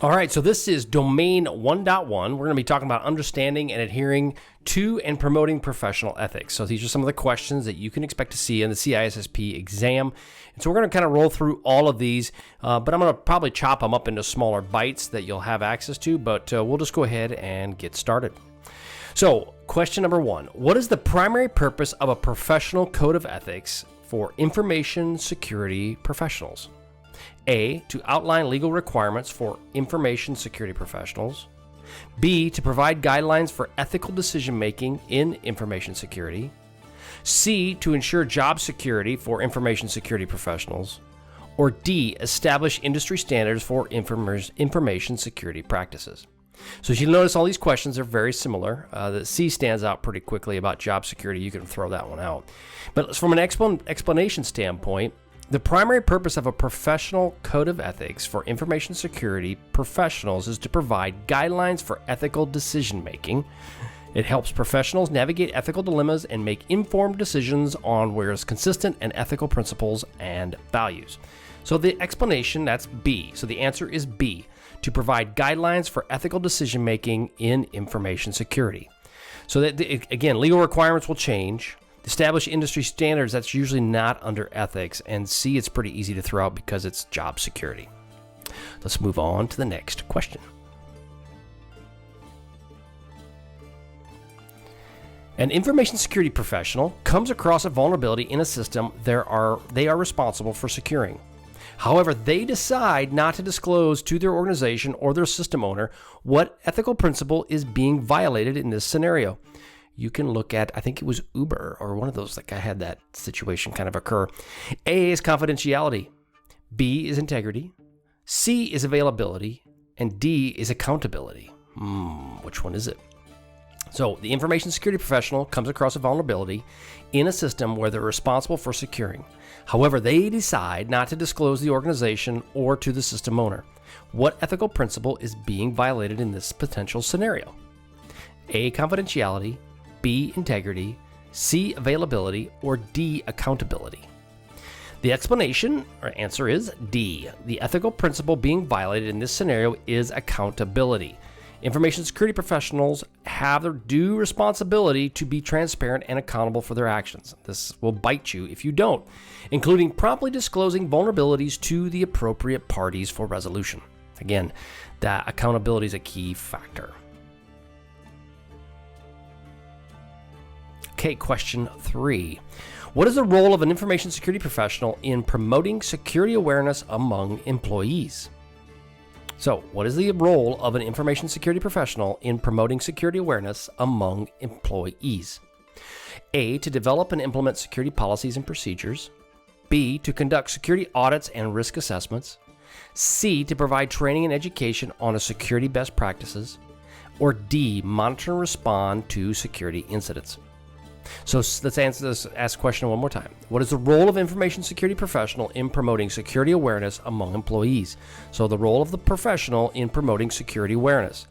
All right, so this is domain 1.1. We're going to be talking about understanding and adhering to and promoting professional ethics. So these are some of the questions that you can expect to see in the CISSP exam. And so we're going to kind of roll through all of these, but I'm going to probably chop them up into smaller bites that you'll have access to, but we'll just go ahead and get started. So question number 1, what is the primary purpose of a professional code of ethics for information security professionals? A, to outline legal requirements for information security professionals. B, to provide guidelines for ethical decision-making in information security. C, to ensure job security for information security professionals. Or D, establish industry standards for information security practices. So as you notice, all these questions are very similar. The C stands out pretty quickly about job security. You can throw that one out. But from an explanation standpoint, the primary purpose of a professional code of ethics for information security professionals is to provide guidelines for ethical decision-making. It helps professionals navigate ethical dilemmas and make informed decisions on where is consistent and ethical principles and values. So the explanation, that's B. So the answer is B, to provide guidelines for ethical decision-making in information security. So that, again, legal requirements will change. Establish industry standards, that's usually not under ethics, and C, it's pretty easy to throw out because it's job security. Let's move on to the next question. An information security professional comes across a vulnerability in a system they are responsible for securing. However, they decide not to disclose to their organization or their system owner what ethical principle is being violated in this scenario. You can look at, I think it was Uber or one of those, like I had that situation kind of occur. A is confidentiality. B is integrity. C is availability. And D is accountability. Which one is it? So the information security professional comes across a vulnerability in a system where they're responsible for securing. However, they decide not to disclose the organization or to the system owner. What ethical principle is being violated in this potential scenario? A, confidentiality. B, integrity, C, availability, or D, accountability. The explanation or answer is D. The ethical principle being violated in this scenario is accountability. Information security professionals have their due responsibility to be transparent and accountable for their actions. This will bite you if you don't, including promptly disclosing vulnerabilities to the appropriate parties for resolution. Again, that accountability is a key factor. Okay, question 3. What is the role of an information security professional in promoting security awareness among employees? So, what is the role of an information security professional in promoting security awareness among employees? A, to develop and implement security policies and procedures. B, to conduct security audits and risk assessments. C, to provide training and education on security best practices. Or D, monitor and respond to security incidents. So let's ask the question one more time. What is the role of information security professional in promoting security awareness among employees? So the role of the professional in promoting security awareness: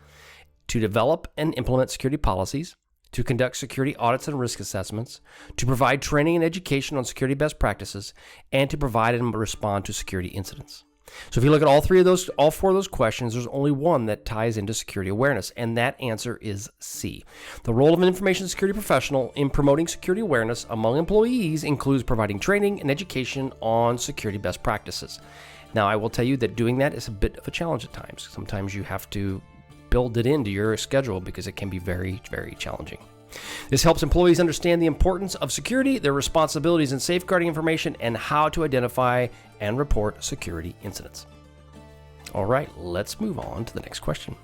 to develop and implement security policies, to conduct security audits and risk assessments, to provide training and education on security best practices, and to provide and respond to security incidents. So if you look at all four of those questions, there's only one that ties into security awareness, and that answer is C. The role of an information security professional in promoting security awareness among employees includes providing training and education on security best practices. Now, I will tell you that doing that is a bit of a challenge at times. Sometimes you have to build it into your schedule because it can be very, very challenging. This helps employees understand the importance of security, their responsibilities in safeguarding information, and how to identify and report security incidents. All right, let's move on to the next question.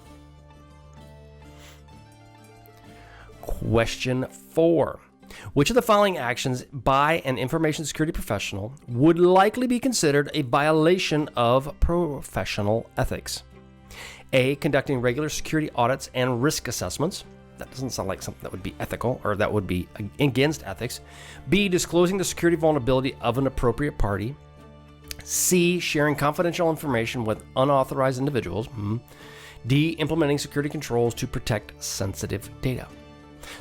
Question 4. Which of the following actions by an information security professional would likely be considered a violation of professional ethics? A, conducting regular security audits and risk assessments. That doesn't sound like something that would be ethical or that would be against ethics. B, disclosing the security vulnerability of an appropriate party. C, sharing confidential information with unauthorized individuals. D, implementing security controls to protect sensitive data.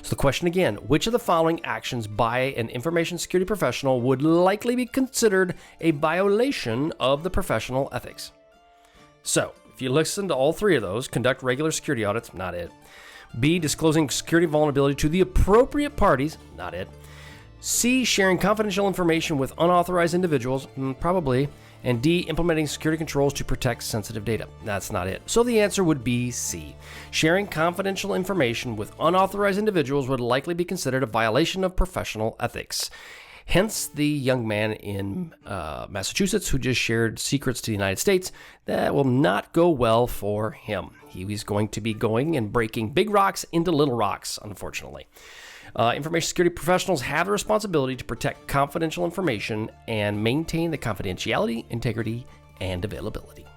So the question again, which of the following actions by an information security professional would likely be considered a violation of the professional ethics? So If you listen to all three of those, conduct regular security audits, not it. B, disclosing security vulnerability to the appropriate parties, not it. C, sharing confidential information with unauthorized individuals, probably. And D, implementing security controls to protect sensitive data. That's not it. So the answer would be C. Sharing confidential information with unauthorized individuals would likely be considered a violation of professional ethics. Hence, the young man in Massachusetts who just shared secrets to the United States, that will not go well for him. He's going to be going and breaking big rocks into little rocks, unfortunately. Information security professionals have the responsibility to protect confidential information and maintain the confidentiality, integrity, and availability.